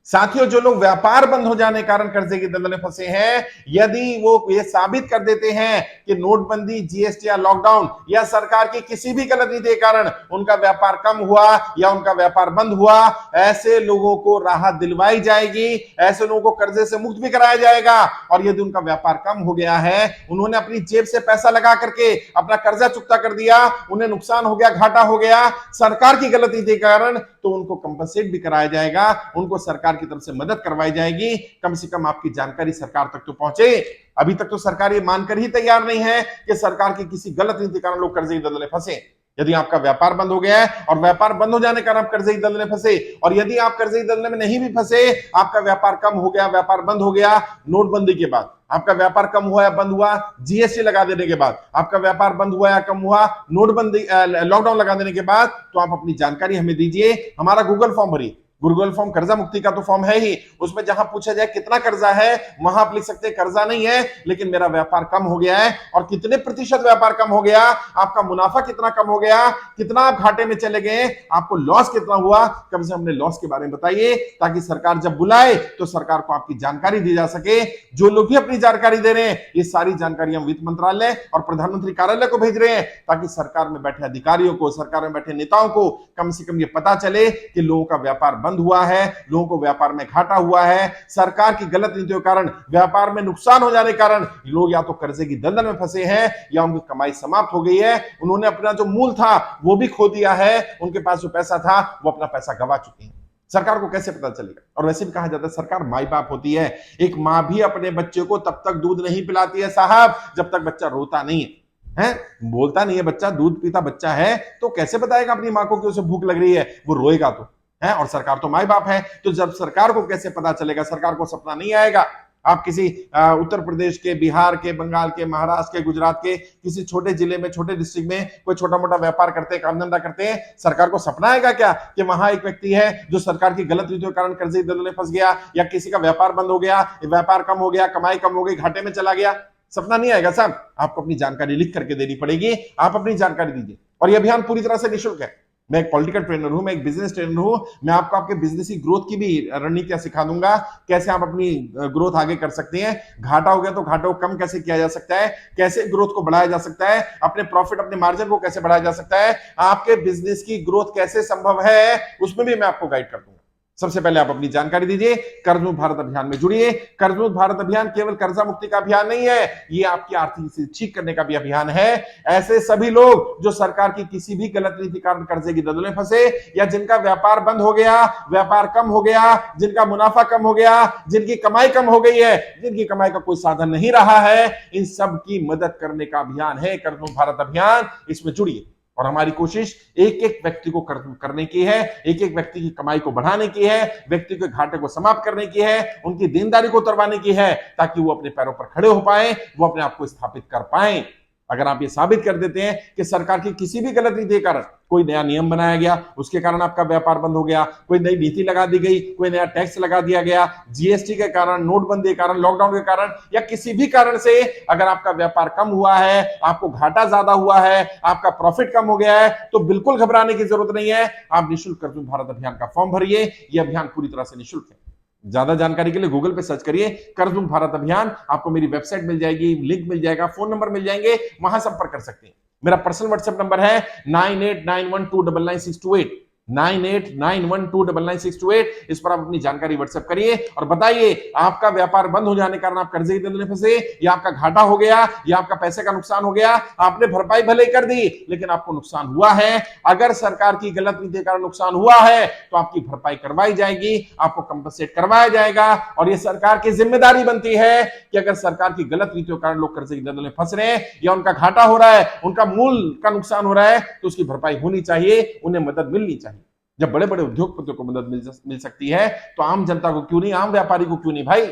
साथियों, जो लोग व्यापार बंद हो जाने के कारण कर्जे की दलदल में फंसे हैं, यदि वो ये साबित कर देते हैं कि नोटबंदी, जीएसटी या लॉकडाउन या सरकार की किसी भी गलत नीति के कारण उनका व्यापार कम हुआ या उनका व्यापार बंद हुआ, ऐसे लोगों को राहत दिलवाई जाएगी, ऐसे लोगों को कर्जे से मुक्त भी कराया जाएगा। और यदि उनका व्यापार कम हो गया है, उन्होंने अपनी जेब से पैसा लगा करके अपना कर्जा चुकता कर दिया, उन्हें नुकसान हो गया, घाटा हो गया सरकार की गलत नीति के कारण, तो उनको कंपनसेट भी कराया जाएगा, उनको सरकार की तरफ से मदद करवाई जाएगी। कम से कम आपकी जानकारी सरकार तक तो पहुंचे। अभी तक तो सरकार ये मानकर ही तैयार नहीं है कि सरकार की किसी गलत नीति के कारण लोग कर्जे की दलदल में फंसे। यदि आपका व्यापार बंद हो गया है और व्यापार बंद हो जाने के कारण आप कर्जे की दलदल में फंसे, और यदि आप कर्जे की दलदल में नहीं भी फंसे, आपका व्यापार कम हो गया, व्यापार बंद हो गया नोटबंदी के बाद, आपका व्यापार कम हुआ या बंद हुआ जीएसटी लगा देने के बाद, आपका व्यापार बंद हुआ या कम हुआ नोटबंदी लॉकडाउन लगा देने के बाद, तो आप अपनी जानकारी हमें दीजिए। हमारा गूगल फॉर्म भरिए, गूगल फॉर्म कर्जा मुक्ति का तो फॉर्म है ही, उसमें जहां पूछा जाए कितना कर्जा है, वहां आप लिख सकते हैं कर्जा नहीं है लेकिन मेरा व्यापार कम हो गया है, और कितने प्रतिशत व्यापार कम हो गया, आपका मुनाफा कितना कम हो गया, कितना आप घाटे में चले गए, आपको लॉस कितना हुआ, कम से कम अपने लॉस के बारे में बताइए, ताकि सरकार जब बुलाए तो सरकार को आपकी जानकारी दी जा सके। जो लोग भी अपनी जानकारी दे रहे हैं, ये सारी जानकारी हम वित्त मंत्रालय और प्रधानमंत्री कार्यालय को भेज रहे हैं, ताकि सरकार में बैठे अधिकारियों को, सरकार में बैठे नेताओं को कम से कम ये पता चले कि लोगों का व्यापार बंद हुआ है, लोगों को व्यापार में घाटा हुआ है, सरकार की गलत नीतियों के कारण व्यापार में नुकसान हो जाने के कारण लोग या तो कर्जे की दलदल में फंसे हैं या उनकी कमाई समाप्त हो गई है, उन्होंने अपना जो मूल था वो भी खो दिया है, उनके पास जो पैसा था वो अपना पैसा गंवा चुके हैं। सरकार को कैसे पता चलेगा? और वैसे भी कहा जाता है सरकार माई बाप होती है, एक मां भी अपने बच्चे को तब तक दूध नहीं पिलाती है साहब जब तक बच्चा रोता नहीं है, बोलता नहीं है बच्चा, दूध पीता बच्चा है, तो कैसे बताएगा अपनी मां को कि उसे भूख लग रही है, वो रोएगा तो है। और सरकार तो माई बाप है, तो जब सरकार को कैसे पता चलेगा? सरकार को सपना नहीं आएगा। आप किसी उत्तर प्रदेश के, बिहार के, बंगाल के, महाराष्ट्र के, गुजरात के किसी छोटे जिले में, छोटे डिस्ट्रिक्ट में कोई छोटा मोटा व्यापार करते हैं, काम धंधा करते हैं, सरकार को सपना आएगा क्या कि वहां एक व्यक्ति है जो सरकार की गलत नीतियों के कारण कर्जे की दलदल में फंस गया, या किसी का व्यापार बंद हो गया, व्यापार कम हो गया, कमाई कम हो गई, घाटे में चला गया? सपना नहीं आएगा साहब। आपको अपनी जानकारी लिख करके देनी पड़ेगी, आप अपनी जानकारी दीजिए। और यह अभियान पूरी तरह से निःशुल्क है। मैं एक पॉलिटिकल ट्रेनर हूं, मैं एक बिजनेस ट्रेनर हूं, मैं आपको आपके बिजनेस की ग्रोथ की भी रणनीतियां सिखा दूंगा, कैसे आप अपनी ग्रोथ आगे कर सकते हैं, घाटा हो गया तो घाटा को कम कैसे किया जा सकता है, कैसे ग्रोथ को बढ़ाया जा सकता है, अपने प्रॉफिट, अपने मार्जिन को कैसे बढ़ाया जा सकता है, आपके बिजनेस की ग्रोथ कैसे संभव है, उसमें भी मैं आपको गाइड कर दूंगा। सबसे पहले आप अपनी जानकारी दीजिए, कर्ज मुक्त भारत अभियान में जुड़िए। कर्ज मुक्त भारत अभियान केवल कर्जा मुक्ति का अभियान नहीं है, ये आपकी आर्थिक स्थिति ठीक करने का भी अभियान है। ऐसे सभी लोग जो सरकार की किसी भी गलत नीति कारण कर्जे की दलदल में फंसे, या जिनका व्यापार बंद हो गया, व्यापार कम हो गया, जिनका मुनाफा कम हो गया, जिनकी कमाई कम हो गई है, जिनकी कमाई का कोई साधन नहीं रहा है, इन सब की मदद करने का अभियान है कर्ज मुक्त भारत अभियान। इसमें जुड़िए। और हमारी कोशिश एक एक व्यक्ति को करने की है, एक एक व्यक्ति की कमाई को बढ़ाने की है, व्यक्ति के घाटे को समाप्त करने की है, उनकी देनदारी को उतरवाने की है, ताकि वो अपने पैरों पर खड़े हो पाए, वो अपने आप को स्थापित कर पाए। अगर आप ये साबित कर देते हैं कि सरकार की किसी भी गलत नीति के कारण कोई नया नियम बनाया गया, उसके कारण आपका व्यापार बंद हो गया, कोई नई नीति लगा दी गई, कोई नया टैक्स लगा दिया गया, जीएसटी के कारण, नोटबंदी के कारण, लॉकडाउन के कारण, या किसी भी कारण से अगर आपका व्यापार कम हुआ है, आपको घाटा ज्यादा हुआ है, आपका प्रॉफिट कम हो गया है, तो बिल्कुल घबराने की जरूरत नहीं है। आप निःशुल्क कर्ज मुक्त भारत अभियान का फॉर्म भरिए। यह अभियान पूरी तरह से निःशुल्क है। ज्यादा जानकारी के लिए गूगल पे सर्च करिए कर्ज मुक्त भारत अभियान, आपको मेरी वेबसाइट मिल जाएगी, लिंक मिल जाएगा, फोन नंबर मिल जाएंगे, वहां संपर्क कर सकते हैं। मेरा पर्सनल व्हाट्सएप नंबर है 9891299628, 9891299628। इस पर आप अपनी जानकारी व्हाट्सएप करिए और बताइए आपका व्यापार बंद हो जाने के कारण आप कर्जे की दलदल में फंसे, या आपका घाटा हो गया, या आपका पैसे का नुकसान हो गया, आपने भरपाई भले कर दी लेकिन आपको नुकसान हुआ है। अगर सरकार की गलत नीति के कारण नुकसान हुआ है तो आपकी भरपाई करवाई जाएगी, आपको कंपनसेट करवाया जाएगा। और यह सरकार की जिम्मेदारी बनती है कि अगर सरकार की गलत नीतियों के कारण लोग कर्जे की दलदल में फंस रहे हैं, या उनका घाटा हो रहा है, उनका मूल का नुकसान हो रहा है, तो उसकी भरपाई होनी चाहिए, उन्हें मदद मिलनी चाहिए। जब बड़े बड़े उद्योगपतियों को मदद मिल सकती है, तो आम जनता को क्यों नहीं, आम व्यापारी को क्यों नहीं? भाई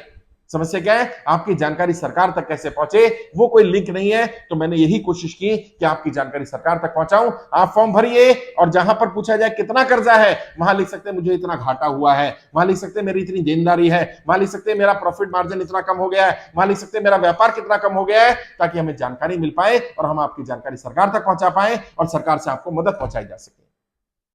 समस्या क्या है? आपकी जानकारी सरकार तक कैसे पहुंचे, वो कोई लिंक नहीं है। तो मैंने यही कोशिश की कि आपकी जानकारी सरकार तक पहुंचाऊं। आप फॉर्म भरिए, और जहां पर पूछा जाए कितना कर्जा है, वहां लिख सकते हैं मुझे इतना घाटा हुआ है, वहां लिख सकते हैं मेरी इतनी देनदारी है, वहां लिख सकते हैं मेरा प्रॉफिट मार्जिन इतना कम हो गया है, वहां लिख सकते हैं मेरा व्यापार कितना कम हो गया है, ताकि हमें जानकारी मिल पाए और हम आपकी जानकारी सरकार तक पहुंचा पाए और सरकार से आपको मदद पहुंचाई जा सके।